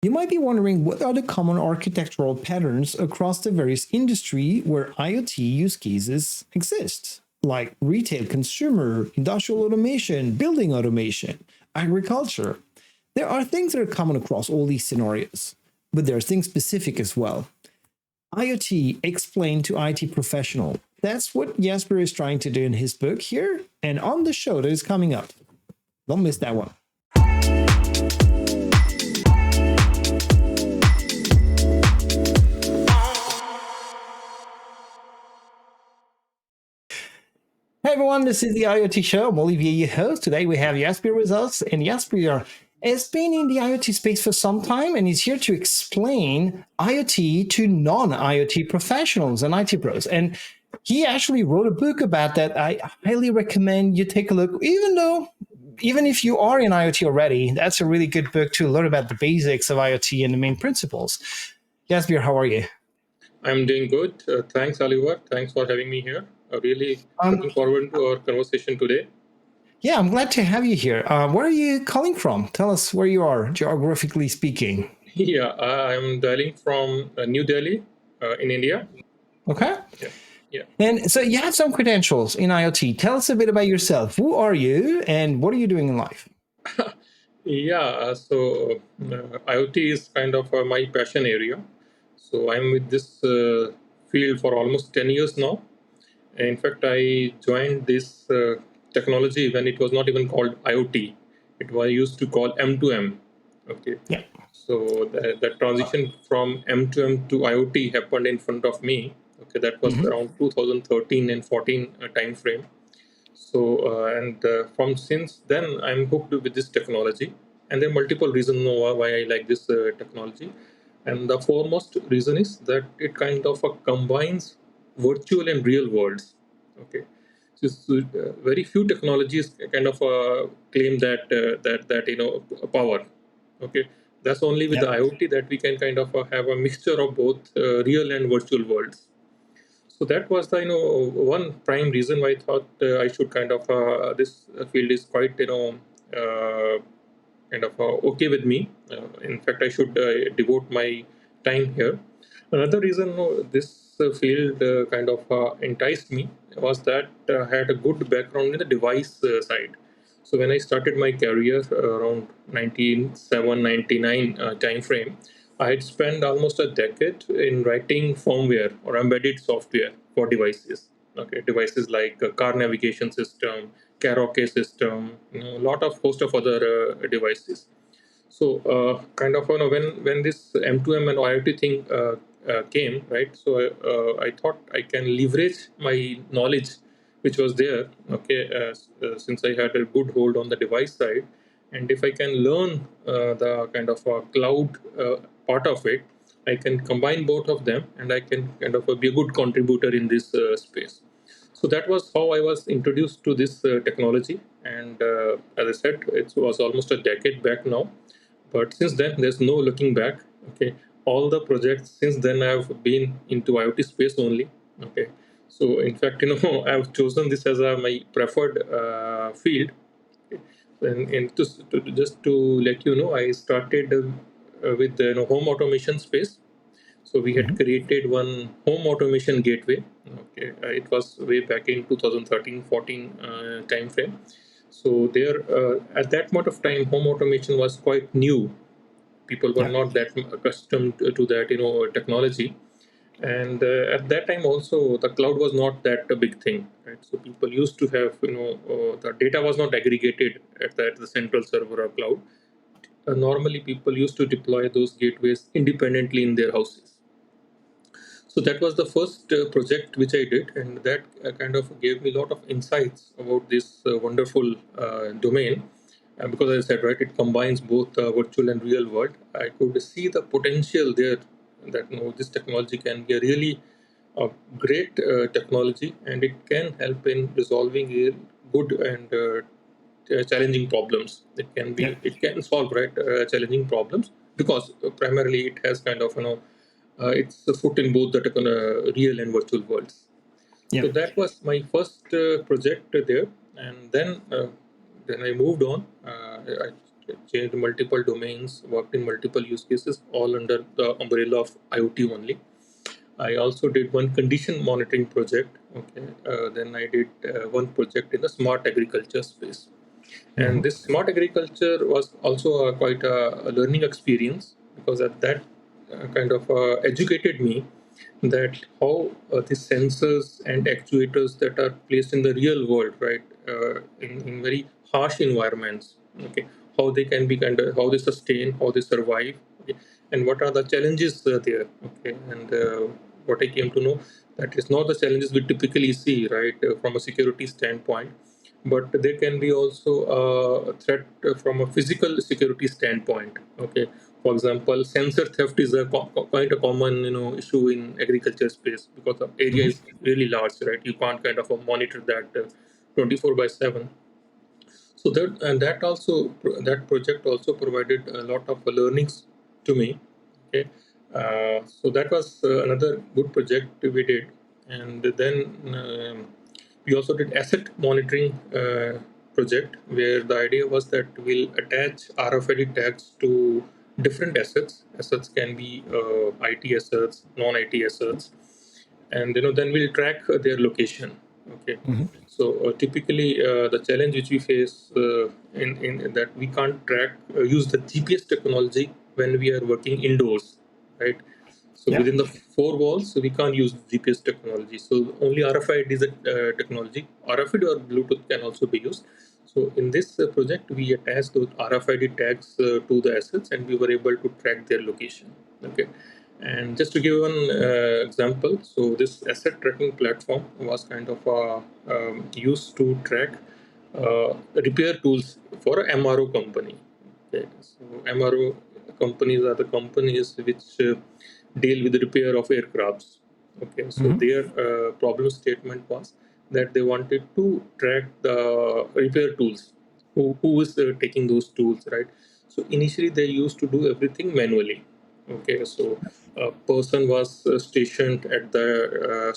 You might be wondering what are the common architectural patterns across the various industries where IoT use cases exist, like retail, consumer, industrial automation, building automation, agriculture. There are things that are common across all these scenarios, but there are things specific as well. IoT explained to IT professional. That's what Jasper is trying to do in his book here and on the show that is coming up. Don't miss that one. Hey everyone, this is the IoT Show. I'm Olivier, your host. Today we have Jasbir with us, and Jasbir has been in the IoT space for some time, and he's here to explain IoT to non-IoT professionals and IT pros. And he actually wrote a book about that. I highly recommend you take a look, even if you are in IoT already, that's a really good book to learn about the basics of IoT and the main principles. Jasbir, how are you? I'm doing good. Thanks, Oliver. Thanks for having me here. Really Um, looking forward to our conversation today. Yeah, I'm glad to have you here. Where are you calling from? Tell us where you are, geographically speaking. Yeah, I'm dialing from New Delhi in India. Okay. Yeah, yeah, And so you have some credentials in IoT. Tell us a bit about yourself. Who are you and what are you doing in life? yeah. IoT is kind of my passion area. So I'm with this field for almost 10 years now. In fact, I joined this technology when it was not even called IoT. It was used to call M2M. Okay. Yeah. So the transition from M2M to IoT happened in front of me. Okay, that was Mm-hmm. around 2013 and 14 time frame. So and from since then, I'm hooked with this technology, and there are multiple reasons why I like this technology. And the foremost reason is that it kind of combines virtual and real worlds. Okay, very few technologies kind of claim that power. Okay, that's only with the Yeah. IoT that we can kind of have a mixture of both real and virtual worlds. So that was the one prime reason why I thought I should kind of this field is quite kind of okay with me. In fact, I should devote my time here. Another reason this field kind of enticed me was that I had a good background in the device side. So when I started my career around 1997, 99 time frame, I had spent almost a decade in writing firmware or embedded software for devices. Okay, devices like a car navigation system, karaoke system, a lot of host of other devices. So kind of when this M2M and IoT thing came, right? So I thought I can leverage my knowledge, which was there. Okay, since I had a good hold on the device side, and if I can learn the kind of cloud part of it, I can combine both of them, and I can kind of be a good contributor in this space. So that was how I was introduced to this technology, and as I said, it was almost a decade back now. But since then, there's no looking back. Okay, all the projects since then have been into IoT space only. Okay, so in fact, I've chosen this as my preferred field. Okay. And just to let you know, I started with the home automation space. So we had Mm-hmm. created one home automation gateway. Okay, it was way back in 2013-14 time frame. So there, at that point of time, home automation was quite new. People were Yeah. not that accustomed to that, technology. And at that time, also the cloud was not that a big thing, right? So people used to have, the data was not aggregated at the central server or cloud. Normally, people used to deploy those gateways independently in their houses. So that was the first project which I did, and that kind of gave me a lot of insights about this wonderful domain. Because as I said, right, it combines both virtual and real world. I could see the potential there that this technology can be a really great technology, and it can help in resolving good and challenging problems. Yeah. It can solve challenging problems because primarily it has kind of it's a foot in both the real and virtual worlds. Yeah. So that was my first project there, and then I moved on. I Okay, changed multiple domains, worked in multiple use cases, all under the umbrella of IoT only. I also did one condition monitoring project. Okay, then I did one project in the smart agriculture space. And Mhm. this smart agriculture was also quite a learning experience, because at that kind of educated me that how the sensors and actuators that are placed in the real world, right, in very harsh environments, okay, how they can be kind of, how they sustain, how they survive, okay, and what are the challenges there, okay, and what I came to know, that is not the challenges we typically see, right, from a security standpoint, but there can be also a threat from a physical security standpoint. Okay, for example, sensor theft is a quite a common issue in agriculture space, because the area Mhm. is really large, right? You can't kind of monitor that 24/7. So that also, that project also provided a lot of learnings to me. Okay, so that was another good project we did. And then we also did asset monitoring project, where the idea was that we'll attach RFID tags to different assets. Assets can be IT assets, non-IT assets, and then we'll track their location. Okay, Mhm. so typically the challenge which we face in that we can't track use the GPS technology when we are working indoors, right? So Yeah. within the four walls, we can't use GPS technology. So only RFID is a technology. RFID or Bluetooth can also be used. So in this project, we attached those RFID tags to the assets, and we were able to track their location. Okay. And just to give one example, so this asset tracking platform was kind of used to track repair tools for a MRO company. Okay, so MRO companies are the companies which deal with the repair of aircrafts. Okay, so Mhm. their problem statement was that they wanted to track the repair tools, who is taking those tools, right? So initially they used to do everything manually. Okay, so a person was stationed at the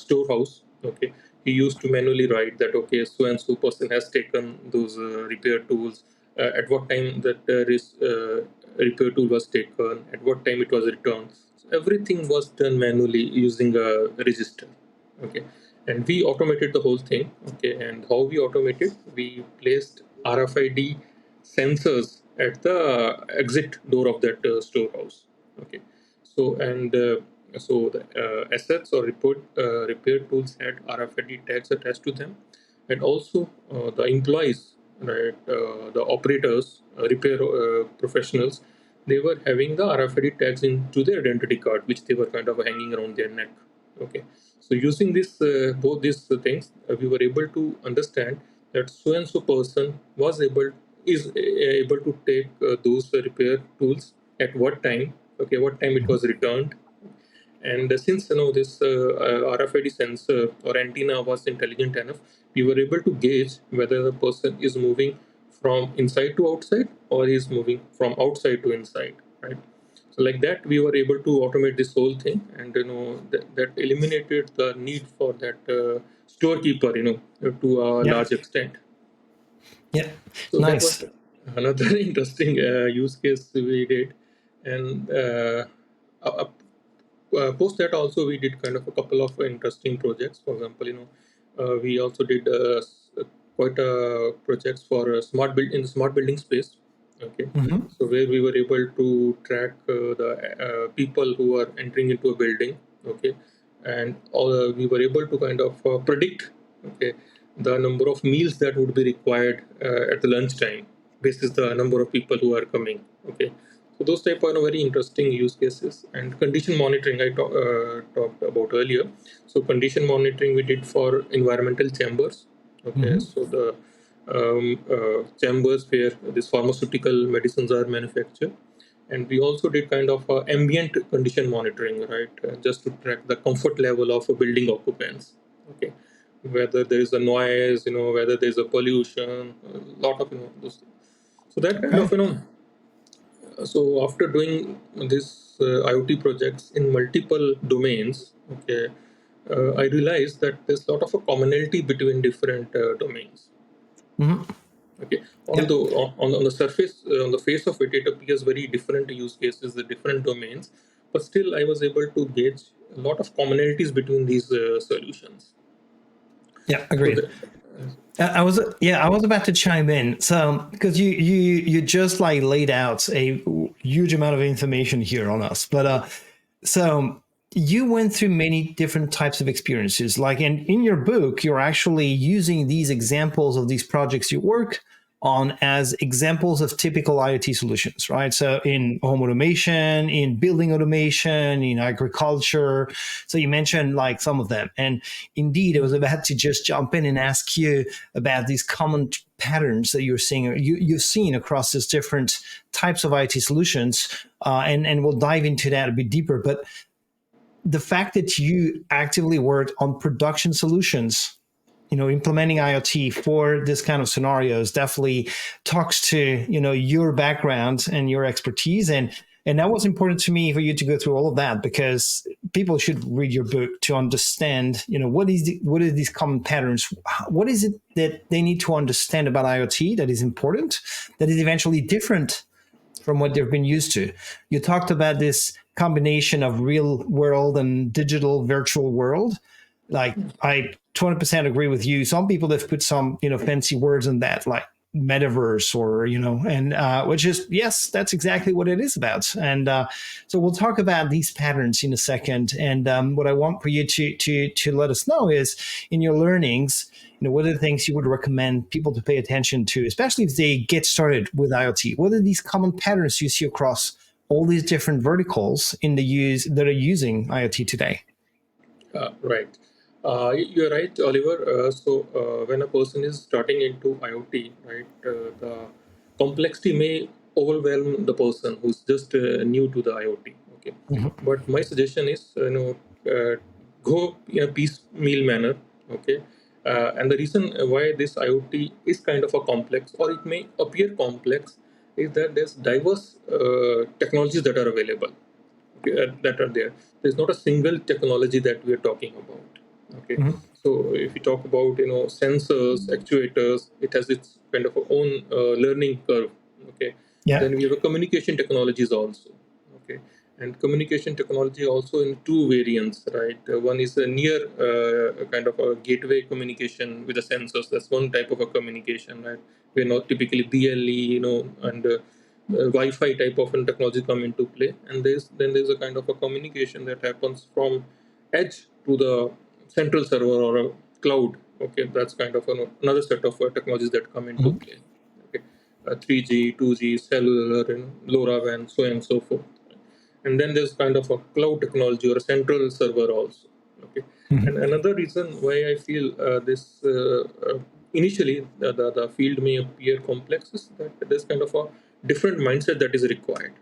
storehouse. Okay, he used to manually write that, okay, so and so person has taken those repair tools, at what time that repair tool was taken, at what time it was returned. So everything was done manually using a register. Okay, and we automated the whole thing. Okay, and how we automated, we placed RFID sensors at the exit door of that storehouse. Okay, so and so the assets or repair tools had RFID tags attached to them, and also the employees, right, the operators, repair professionals, they were having the RFID tags into their identity card, which they were kind of hanging around their neck. Okay, so using this both these things, we were able to understand that so and so person was able is able to take those repair tools at what time. Okay, what time it Mhm. was returned. And since this RFID sensor or antenna was intelligent enough, we were able to gauge whether the person is moving from inside to outside, or is moving from outside to inside, right? So like that, we were able to automate this whole thing, and that eliminated the need for that storekeeper, to a Yeah. large extent. Yeah. So that was Nice. another interesting use case we did, and uh, post that also we did kind of a couple of interesting projects. For example, we also did quite projects for smart build in the smart building space. Okay, Mhm. so where we were able to track the people who are entering into a building. Okay, and all, we were able to kind of predict, okay, the number of meals that would be required at the lunchtime, basis the number of people who are coming. Okay, so those type are very interesting use cases. And condition monitoring I talked about earlier. So condition monitoring we did for environmental chambers. Okay, Mhm. so the chambers where these pharmaceutical medicines are manufactured. And we also did kind of ambient condition monitoring, right? Just to track the comfort level of a building occupants. Okay, whether there is a noise, whether there is a pollution, a lot of those things. So that kind of Okay. so after doing this IoT projects in multiple domains, okay, I realized that there's a lot of a commonality between different domains. Mhm. Okay, Yep. although on the surface, on the face of it, it appears very different use cases, the different domains, but still I was able to gauge a lot of commonalities between these solutions. Yeah, So agreed. the, I was about to chime in. So because you just like laid out a huge amount of information here on us, but so you went through many different types of experiences. Like in your book, you're actually using these examples of these projects you work on as examples of typical IoT solutions, right? So in home automation, in building automation, in agriculture. So you mentioned like some of them. And indeed, I was about to just jump in and ask you about these common patterns that you're seeing, you've seen across these different types of IoT solutions. And we'll dive into that a bit deeper. But the fact that you actively worked on production solutions, implementing IoT for this kind of scenarios definitely talks to, your background and your expertise. And that was important to me for you to go through all of that, because people should read your book to understand, what are these common patterns? What is it that they need to understand about IoT that is important, that is eventually different from what they've been used to. You talked about this combination of real world and digital virtual world. Like I 20% agree with you. Some people have put some, fancy words in that, like metaverse or, and which is, yes, that's exactly what it is about. And so we'll talk about these patterns in a second. And what I want for you to let us know is in your learnings, what are the things you would recommend people to pay attention to, especially if they get started with IoT? What are these common patterns you see across all these different verticals in the use that are using IoT today? right. You're right, Oliver. When a person is starting into IoT, right, the complexity may overwhelm the person who's just new to the IoT. Okay, Mhm. but my suggestion is, go in a piecemeal manner. Okay, and the reason why this IoT is kind of a complex, or it may appear complex, is that there's diverse technologies that are available, that are there. There's not a single technology that we are talking about. Okay, Mhm. so if you talk about sensors, actuators, it has its kind of own learning curve. Okay, Yeah. then we have a communication technologies also. Okay, and communication technology also in two variants, right? One is a near kind of a gateway communication with the sensors. That's one type of a communication, right? We're not typically BLE, and Wi-Fi type of technology come into play, and there's a kind of a communication that happens from edge to the central server or a cloud. Okay, that's kind of another set of technologies that come into Mhm. play. Okay, 3G, 2G, cellular, and LoRaWAN, so on and so forth. And then there's kind of a cloud technology or a central server also. Okay, and Mhm. another reason why I feel this initially the field may appear complex is that there's kind of a different mindset that is required.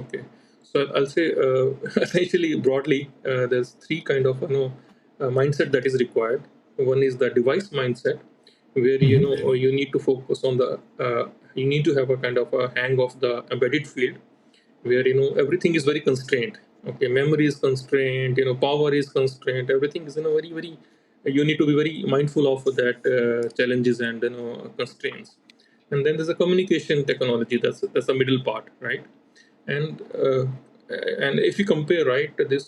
Okay, so I'll say essentially broadly, there's three kind of mindset that is required. One is the device mindset, where Mhm. you need to focus on the you need to have a kind of a hang of the embedded field, where everything is very constrained. Okay, memory is constrained, power is constrained, everything is very very, you need to be very mindful of that challenges and constraints. And then there's a communication technology, that's the middle part, right? And if you compare, right, this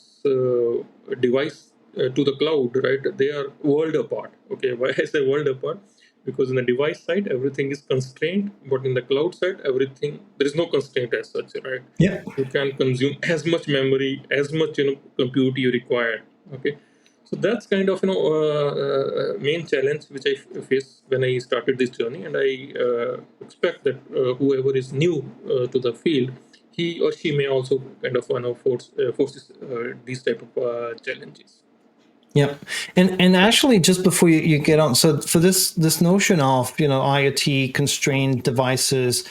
device to the cloud, right, they are world apart. Okay, why I say world apart? Because in the device side everything is constrained, but in the cloud side everything, there is no constraint as such, right? Yeah. You can consume as much memory, as much compute you require. Okay, so that's kind of main challenge which I faced when I started this journey, and I expect that whoever is new to the field, he or she may also kind of forces these type of challenges. Yeah. And actually just before you get on, so for this notion of, IoT constrained devices,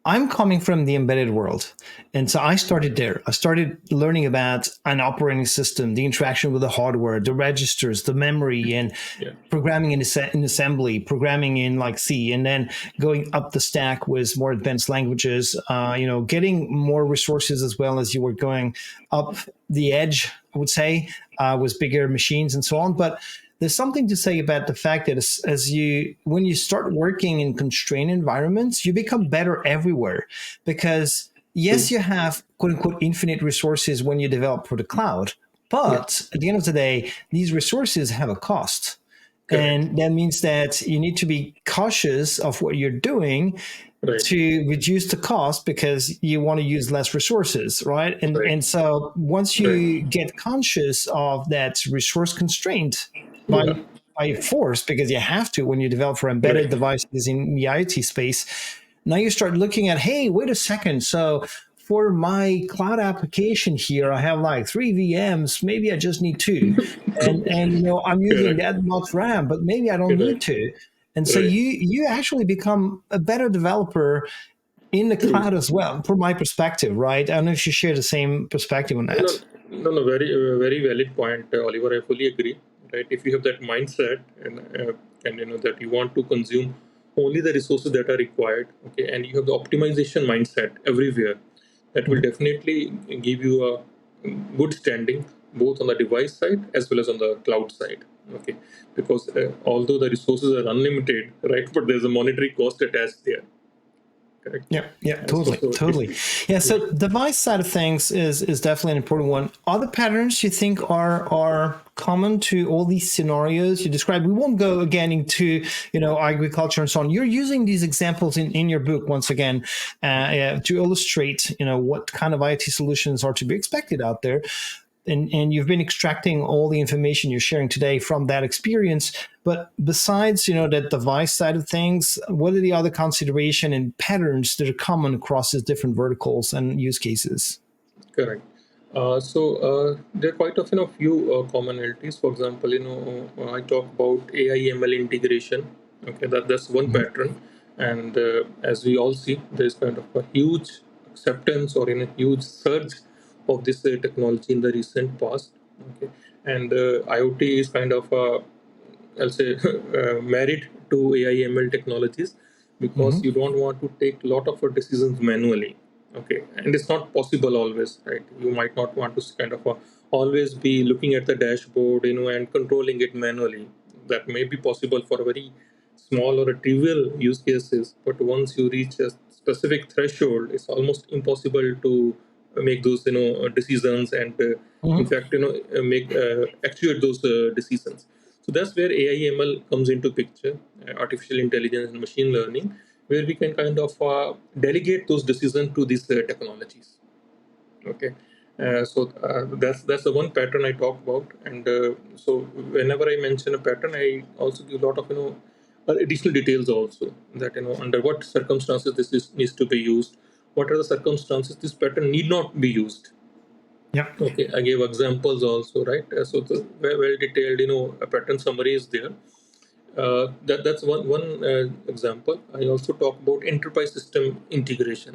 I'm coming from the embedded world. And so I started there. I started learning about an operating system, the interaction with the hardware, the registers, the memory, and Yeah. programming in assembly, programming in like C, and then going up the stack with more advanced languages, getting more resources as well as you were going up the edge, I would say, with bigger machines and so on. But there's something to say about the fact that when you start working in constrained environments, you become better everywhere, because yes, you have quote unquote infinite resources when you develop for the cloud, Yeah. but at the end of the day, these resources have a cost. Correct. And that means that you need to be cautious of what you're doing Right. to reduce the cost, because you want to use less resources, right? And Right. and so once Right. you get conscious of that resource constraint by Yeah. by force, because you have to when you develop for embedded Right. devices in the IoT space, now you start looking at, hey, wait a second. So for my cloud application here, I have like 3 VMs. Maybe I just need two, and I'm using Correct. that much RAM, but maybe I don't need Correct. to. And so Right. you actually become a better developer in the cloud as well, from my perspective, right? I don't know if you share the same perspective on No, that. no, very valid point, Oliver. I fully agree. Right, if you have that mindset and that you want to consume only the resources that are required, okay, and you have the optimization mindset everywhere, that will definitely give you a good standing both on the device side as well as on the cloud side. Okay, because although the resources are unlimited, right, but there's a monetary cost attached there. Correct. Yeah, yeah, So, totally, so if totally. Yeah, yeah. so device side of things is definitely an important one. Other patterns you think are common to all these scenarios you described? We won't go again into agriculture and so on. You're using these examples in your book once again to illustrate what kind of IoT solutions are to be expected out there. And you've been extracting all the information you're sharing today from that experience. But besides, that device side of things, what are the other consideration and patterns that are common across these different verticals and use cases? Correct. There are quite often a few commonalities. For example, I talk about AI ML integration. Okay, that's one Mhm. pattern, and as we all see, there's kind of a huge acceptance or in a huge surge of this technology in the recent past. Okay, and IoT is kind of I'll say married to AI ML technologies, because Mhm. you don't want to take a lot of decisions manually. Okay, and it's not possible always, right? You might not want to kind of always be looking at the dashboard, and controlling it manually. That may be possible for a very small or a trivial use cases, but once you reach a specific threshold, it's almost impossible to make those decisions, and in Mhm. fact make actuate those decisions. So that's where AI ML comes into picture, artificial intelligence and machine learning, where we can kind of delegate those decisions to these technologies. Okay, that's the one pattern I talk about, and so whenever I mention a pattern, I also give a lot of additional details also, that under what circumstances needs to be used, what are the circumstances this pattern need not be used. Yeah. Okay, I gave examples also, right? So the well detailed, a pattern summary is there. That's one example. I also talk about enterprise system integration,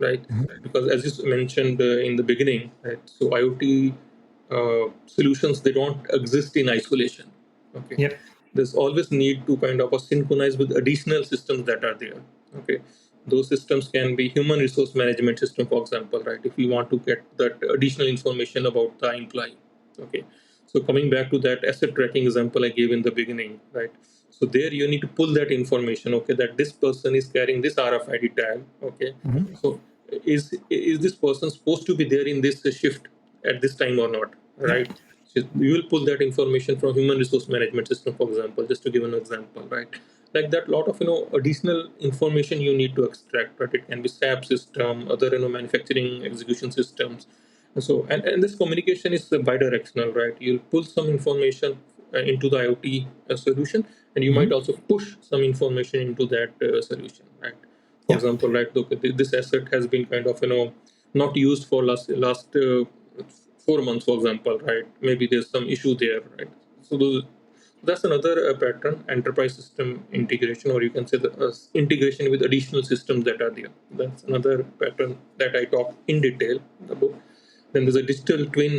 right? Because as you mentioned in the beginning, right? So IoT solutions, they don't exist in isolation. Okay, Yep. there's always need to kind of synchronize with additional systems that are there. Okay, those systems can be human resource management system, for example, right? If we want to get that additional information about the employee. Okay, so coming back to that asset tracking example I gave in the beginning, right? So there you need to pull that information, okay, that this person is carrying this RFID tag, okay. Mhm. So is this person supposed to be there in this shift at this time or not, Yep. right? So you will pull that information from human resource management system, for example, just to give an example, right? Like that, lot of additional information you need to extract, right? It can be SAP system, other manufacturing execution systems, and this communication is bi-directional, right? You'll pull some information into the IoT solution, and you might Mhm. also push some information into that solution, right? For Yep. example, right, look, this asset has been kind of not used for last 4 months, for example, right? Maybe there's some issue there, right? So that's another pattern, enterprise system integration, or you can say the integration with additional systems that are there. That's another pattern that I talk in detail in the book. Then there's a digital twin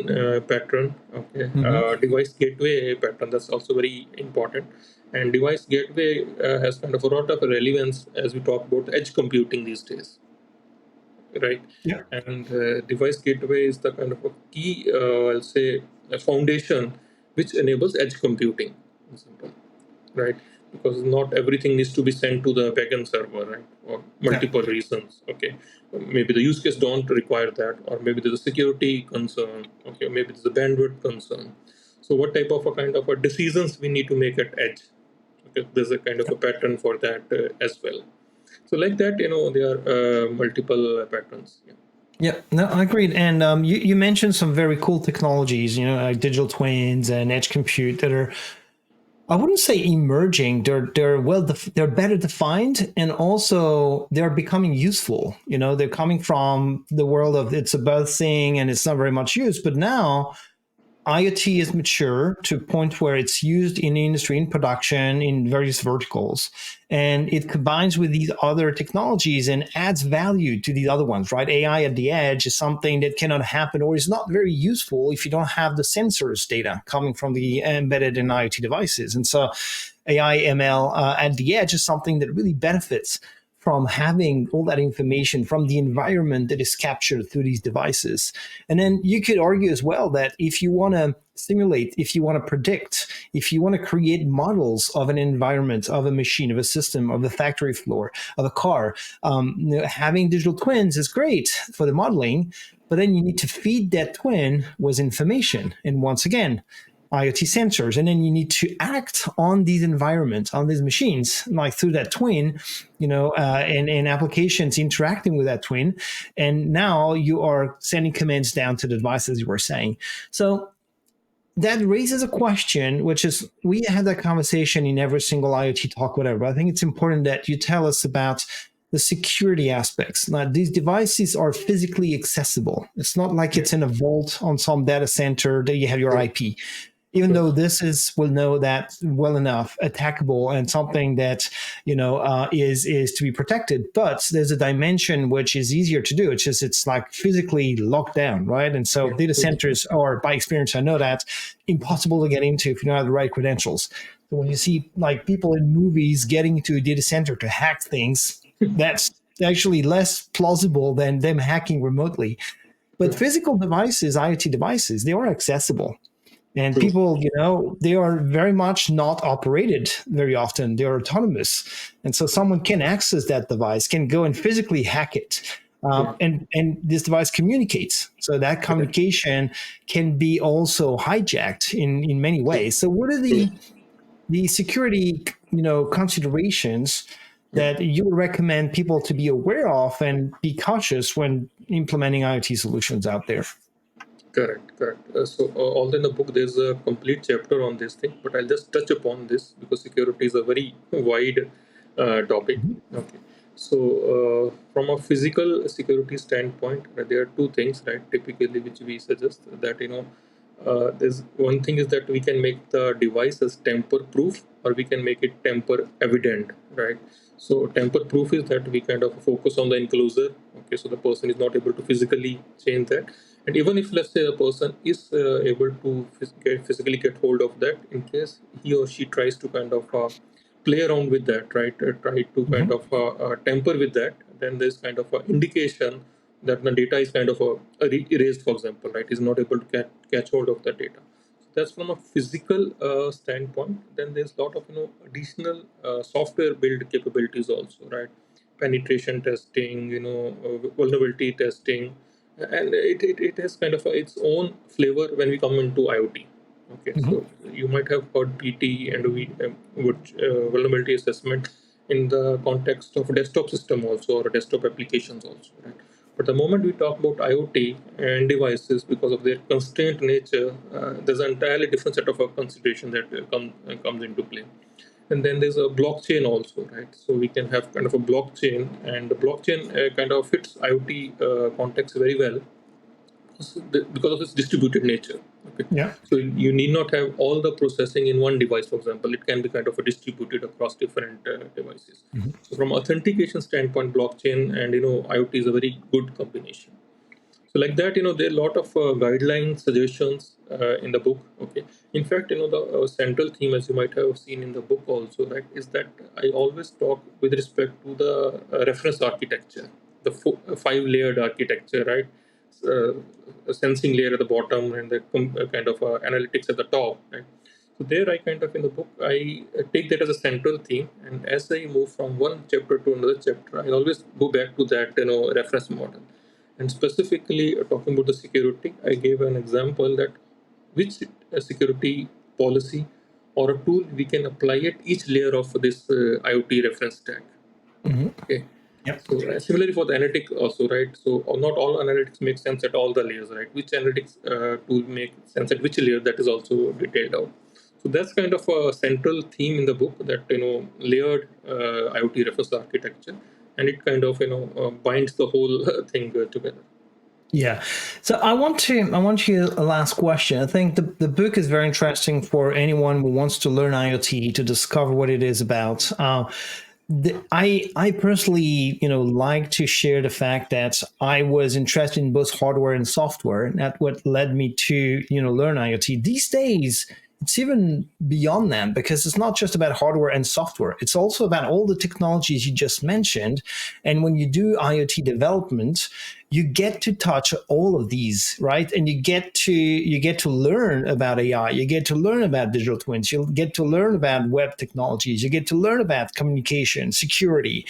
pattern, okay, Mhm. device gateway pattern. That's also very important. And device gateway has kind of a lot of relevance as we talk about edge computing these days, right? Yeah. And device gateway is the kind of a key, I'll say, a foundation which enables edge computing. example, right? Because not everything needs to be sent to the backend server, right? For multiple reasons. Okay, maybe the use case don't require that, or maybe there's a security concern. Okay, maybe there's a bandwidth concern. So, what type of a kind of a decisions we need to make at edge? Okay, there's a kind of a pattern for that as well. So, like that, there are multiple patterns. Yeah. Yeah, no, I agreed. And you mentioned some very cool technologies, like digital twins and edge compute that are, I wouldn't say emerging. They're better defined, and also they're becoming useful. They're coming from the world of it's a buzz thing and it's not very much used. But now IoT is mature to a point where it's used in industry, in production, in various verticals, and it combines with these other technologies and adds value to these other ones, right? AI at the edge is something that cannot happen or is not very useful if you don't have the sensors data coming from the embedded in IoT devices. And so AI ML at the edge is something that really benefits from having all that information from the environment that is captured through these devices. And then you could argue as well that if you want to simulate, if you want to predict, if you want to create models of an environment, of a machine, of a system, of the factory floor, of a car, having digital twins is great for the modeling, but then you need to feed that twin with information. And once again, IoT sensors, and then you need to act on these environments, on these machines, like through that twin, and applications interacting with that twin. And now you are sending commands down to the devices you were saying. So that raises a question, which is we had that conversation in every single IoT talk, whatever. But I think it's important that you tell us about the security aspects. Now, these devices are physically accessible. It's not like it's in a vault on some data center that you have your IP. Even though this is, we'll know that well enough, attackable and something that is to be protected. But there's a dimension which is easier to do. It's like physically locked down, right? And so data centers are, by experience, I know that impossible to get into if you don't have the right credentials. So when you see like people in movies getting into a data center to hack things, that's actually less plausible than them hacking remotely. But physical devices, IoT devices, they are accessible. And people, they are very much not operated very often. They're autonomous. And so someone can access that device, can go and physically hack it. And this device communicates. So that communication can be also hijacked in many ways. So what are the security, considerations that you would recommend people to be aware of and be cautious when implementing IoT solutions out there? Correct. Although in the book there's a complete chapter on this thing, but I'll just touch upon this because security is a very wide topic. Okay. So, from a physical security standpoint, there are two things, right? Typically, which we suggest that there's one thing is that we can make the device as tamper-proof, or we can make it tamper-evident, right? So, tamper-proof is that we kind of focus on the enclosure. Okay, so the person is not able to physically change that, and even if let's say a person is able to physically get hold of that, in case he or she tries to kind of play around with that, right? Try to kind of tamper with that, then there's kind of an indication that the data is kind of erased, for example, right? Is not able to catch hold of the data. So that's from a physical standpoint. Then there's a lot of additional software build capabilities also, right? Penetration testing, vulnerability testing, and it has kind of its own flavor when we come into IoT. Okay, so you might have heard PT and vulnerability assessment in the context of a desktop system also, or desktop applications also, right? But the moment we talk about IoT and devices, because of their constrained nature, there's an entirely different set of consideration that comes into play. And then there's a blockchain also, right? So we can have kind of a blockchain, and the blockchain kind of fits IoT context very well because of its distributed nature. Okay. Yeah. So you need not have all the processing in one device, for example. It can be kind of a distributed across different devices. So from authentication standpoint, blockchain and IoT is a very good combination. So like that, there are a lot of guideline suggestions in the book. Okay. In fact, the central theme, as you might have seen in the book also, right, is that I always talk with respect to the reference architecture, the five-layered architecture, right? A sensing layer at the bottom and the kind of analytics at the top, right? So there, I kind of in the book, I take that as a central theme, and as I move from one chapter to another chapter, I always go back to that reference model. And specifically talking about the security, I gave an example that which security policy or a tool we can apply at each layer of this IoT reference stack. Mhm. Okay. Yep. So similarly for the analytic also, right? So not all analytics make sense at all the layers, right? Which analytics tool make sense at which layer, that is also detailed out. So that's kind of a central theme in the book, that layered IoT reference architecture, and it kind of binds the whole thing together. Yeah. So I want you a last question. I think the book is very interesting for anyone who wants to learn IoT to discover what it is about. I personally, like to share the fact that I was interested in both hardware and software, and that's what led me to, learn IoT. These days, it's even beyond that because it's not just about hardware and software. It's also about all the technologies you just mentioned. And when you do IoT development, you get to touch all of these, right? And you get to learn about AI, you get to learn about digital twins, you get to learn about web technologies, you get to learn about communication, security,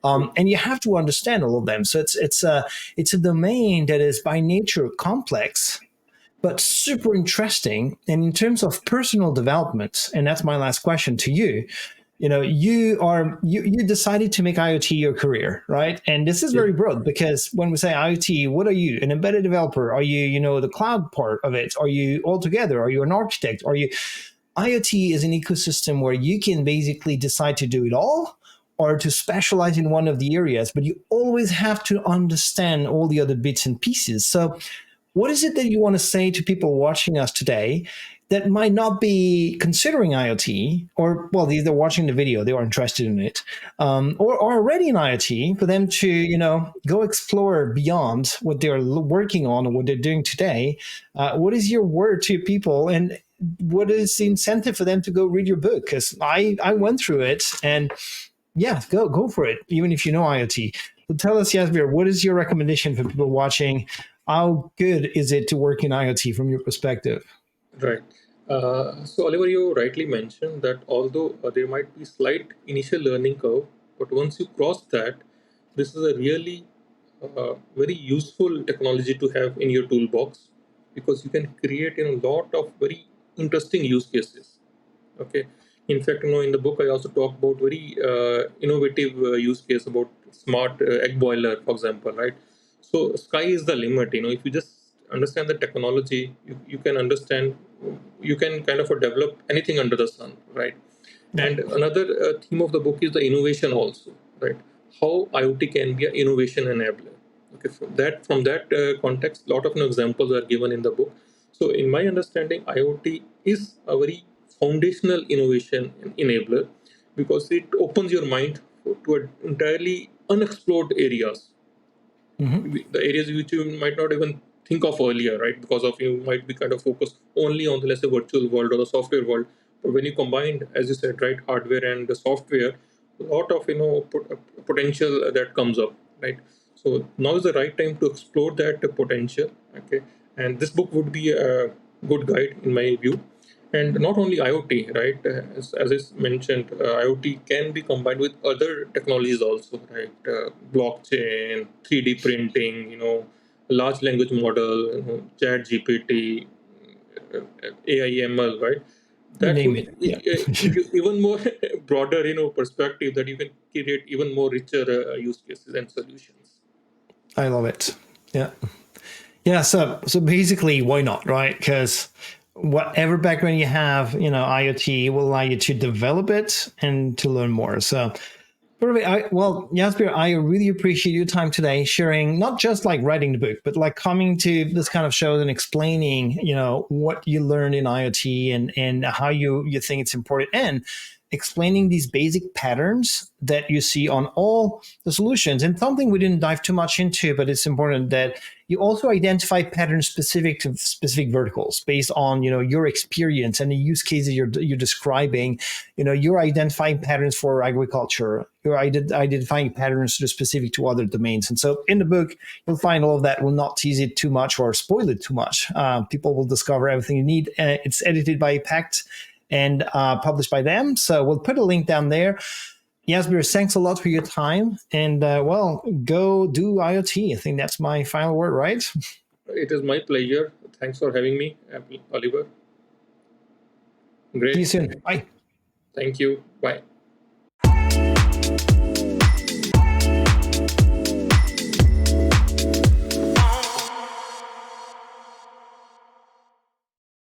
and you have to understand all of them. So it's a domain that is by nature complex, but super interesting. And in terms of personal development, and that's my last question to you, you decided to make IoT your career, right? And this is Yeah. very broad because when we say IoT, what are you? An embedded developer? Are you, the cloud part of it? Are you all together? Are you an architect? Are you IoT is an ecosystem where you can basically decide to do it all or to specialize in one of the areas, but you always have to understand all the other bits and pieces. So what is it that you want to say to people watching us today that might not be considering IoT, or well, they're watching the video, they are interested in it, or already in IoT, for them to go explore beyond what they're working on or what they're doing today? What is your word to people, and what is the incentive for them to go read your book? Because I went through it, and yeah, go for it, even if you know IoT. So tell us, Jasbir, what is your recommendation for people watching? How good is it to work in IoT from your perspective? Right. So, Oliver, you rightly mentioned that although there might be slight initial learning curve, but once you cross that, this is a really very useful technology to have in your toolbox, because you can create a lot of very interesting use cases. Okay. In fact, in the book, I also talk about very innovative use case about smart egg boiler, for example, right? So sky is the limit. If you just understand the technology, you can understand, you can kind of develop anything under the sun, right? Yeah. And another theme of the book is the innovation also, right? How IoT can be an innovation enabler. Okay, from that context, a lot of examples are given in the book. So, in my understanding, IoT is a very foundational innovation enabler, because it opens your mind to entirely unexplored areas, Hmm. the areas which you might not even think of earlier, right? Because of you might be kind of focused only on the, let's say, virtual world or the software world. But when you combine, as you said, right, hardware and the software, a lot of potential that comes up, right? So now is the right time to explore that potential. Okay, and this book would be a good guide in my view. And not only IoT, right? As I mentioned, IoT can be combined with other technologies also, right? Blockchain, 3D printing, large language model, Chat GPT, AI, ML, right? You That name would it. Yeah. give you even more broader, perspective, that you can create even more richer use cases and solutions. I love it. Yeah. Yeah. So basically, why not, right? Because whatever background you have, IoT will allow you to develop it and to learn more. So perfect. Well, Jasper, I really appreciate your time today, sharing not just like writing the book, but like coming to this kind of shows and explaining, what you learned in IoT and how you think it's important, and explaining these basic patterns that you see on all the solutions. And something we didn't dive too much into, but it's important that you also identify patterns specific to specific verticals based on your experience and the use cases you're describing. You're identifying patterns for agriculture, you're identifying patterns that are specific to other domains. And so in the book you'll find all of that. Will not tease it too much or spoil it too much. People will discover everything you need. It's edited by Pact, and published by them. So we'll put a link down there. Jasbir, thanks a lot for your time. And go do IoT. I think that's my final word, right? It is my pleasure. Thanks for having me, Oliver. Great. See you soon. Bye. Thank you. Bye.